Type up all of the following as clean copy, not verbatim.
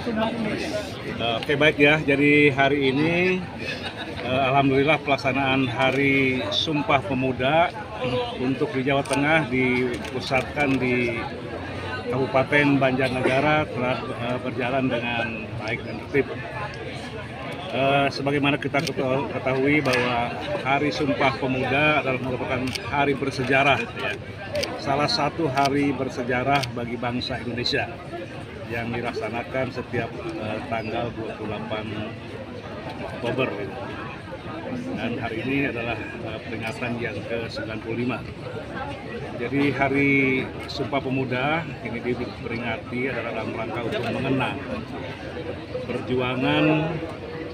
Sumpah Pemuda. Oke, baik ya. Jadi hari ini alhamdulillah pelaksanaan Hari Sumpah Pemuda untuk di Jawa Tengah dipusatkan di Kabupaten Banjarnegara telah berjalan dengan baik dan tertib. Sebagaimana kita ketahui bahwa Hari Sumpah Pemuda adalah merupakan hari bersejarah, ya. Salah satu hari bersejarah bagi bangsa Indonesia yang dilaksanakan setiap tanggal 28 Oktober. Dan hari ini adalah peringatan yang ke-95. Jadi Hari Sumpah Pemuda ini diperingati adalah dalam rangka untuk mengenang perjuangan,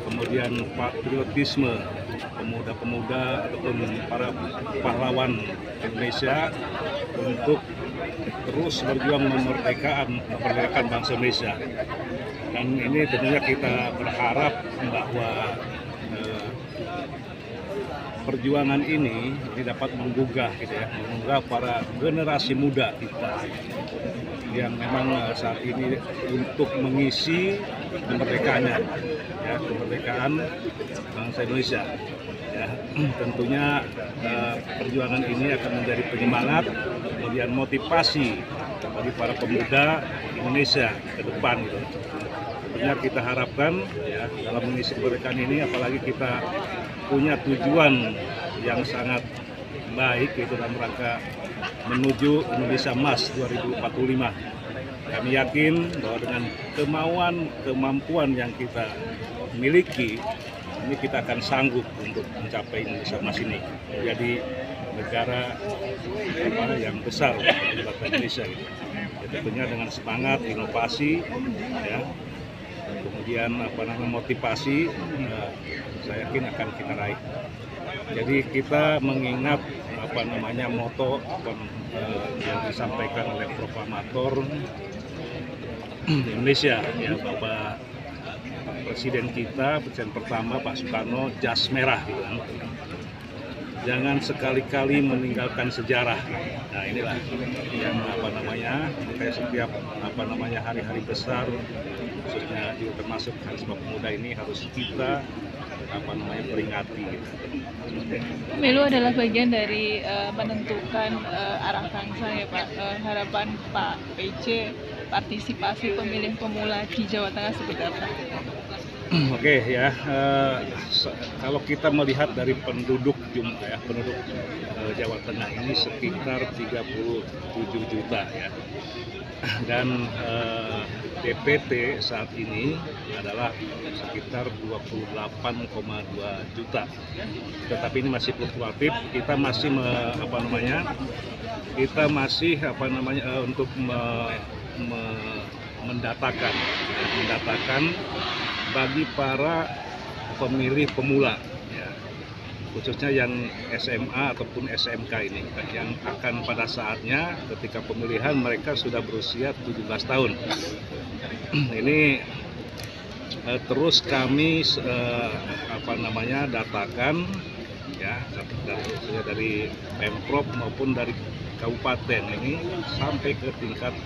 kemudian patriotisme pemuda-pemuda ataupun para pahlawan Indonesia untuk terus berjuang memerdekakan bangsa Indonesia. Dan ini tentunya kita berharap bahwa perjuangan ini dapat menggugah, gitu ya, menggugah para generasi muda kita yang memang saat ini untuk mengisi kemerdekaannya, ya, kemerdekaan bangsa Indonesia. Ya, tentunya perjuangan ini akan menjadi penyemangat, kemudian motivasi bagi para pemuda Indonesia ke depan, gitu. Tentunya kita harapkan, ya, dalam mengisi kemerdekaan ini, apalagi kita punya tujuan yang sangat baik, yaitu dalam rangka menuju Indonesia Emas 2045. Kami yakin bahwa dengan kemampuan yang kita miliki, ini kita akan sanggup untuk mencapai Indonesia Emas ini menjadi negara yang besar di bangsa Indonesia, gitu. Ya, tentunya dengan semangat inovasi, ya, kemudian motivasi, saya yakin akan kita raih. Jadi kita mengingat moto yang disampaikan oleh proklamator Indonesia, ya, Bapak Presiden kita, Presiden pertama Pak Soekarno, jas merah, gitu kan. Jangan sekali-kali meninggalkan sejarah. Nah, inilah yang kayak setiap hari-hari besar, khususnya juga termasuk Hari Sumpah Pemuda ini harus kita peringati, gitu. Pemilu adalah bagian dari menentukan arah bangsa, ya Pak. Harapan Pak PC partisipasi pemilih pemula di Jawa Tengah seperti apa? Oke, ya, kalau kita melihat dari penduduk Jawa Tengah ini sekitar 37 juta, ya, dan DPT saat ini adalah sekitar 28,2 juta. Tetapi ini masih fluktuatif. Kita masih untuk mendatakan bagi para pemilih pemula, ya, khususnya yang SMA ataupun SMK ini, yang akan pada saatnya ketika pemilihan mereka sudah berusia 17 tahun. Ini terus kami datakan, ya, dari Pemprov maupun dari kabupaten ini sampai ke tingkat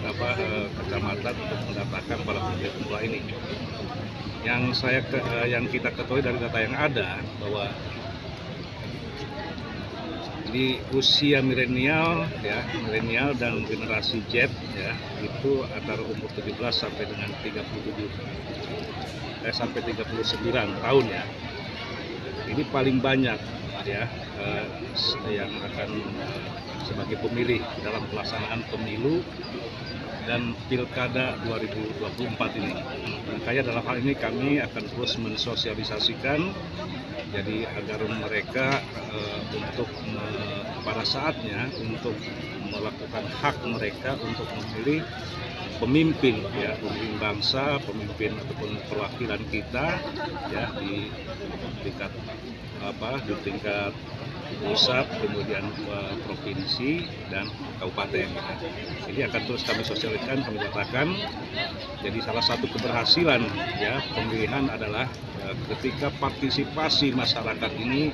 kecamatan untuk mendatakan para pemilih pemula ini. Yang kita ketahui dari data yang ada bahwa di usia milenial, ya, milenial dan generasi Z, ya, itu antara umur 17 sampai dengan 39 tahun, ya. Ini paling banyak, ya, yang akan sebagai pemilih dalam pelaksanaan pemilu dan pilkada 2024 ini. Makanya dalam hal ini kami akan terus mensosialisasikan, jadi agar mereka untuk pada saatnya untuk melakukan hak mereka untuk memilih pemimpin, ya, pemimpin bangsa, pemimpin ataupun perwakilan kita, ya, di tingkat pusat, kemudian provinsi dan kabupaten. Ini akan terus kami sosialisasikan, kami katakan. Jadi salah satu keberhasilan, ya, pemilihan adalah ketika partisipasi masyarakat ini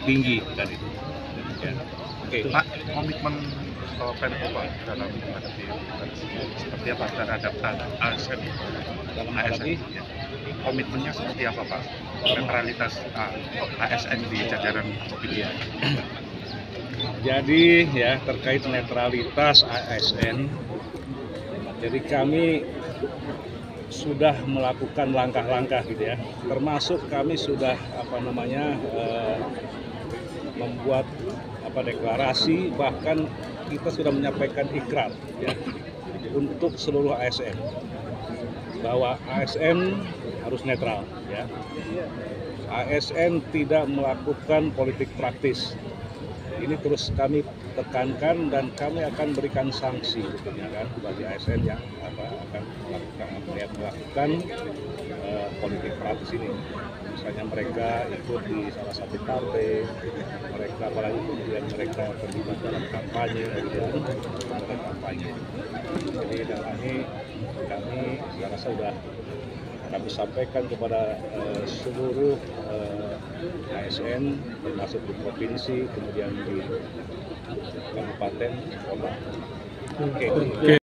tinggi, dan itu. Ya. Oke. Pak, komitmen Pemprov dalam menghadapi seperti apa terhadap ASN? dalam hal ASN. ini Komitmennya seperti apa Pak? Netralitas ASN di jajaran Kopinsi. jadi ya terkait netralitas ASN, jadi kami sudah melakukan langkah-langkah gitu ya, termasuk kami sudah membuat deklarasi, bahkan kita sudah menyampaikan ikrar ya, untuk seluruh ASN bahwa ASN harus netral ya. ASN tidak melakukan politik praktis. Ini terus kami tekankan dan kami akan berikan sanksi tentunya kan bagi ASN yang akan melakukan politik praktis ini. Misalnya mereka ikut di salah satu partai, mereka apalagi kemudian mereka terlibat dalam kampanye, kampanye. Jadi dalam ini kami saya rasa sudah kami sampaikan kepada seluruh ASN, termasuk di provinsi, kemudian di kabupaten, kota. Oke.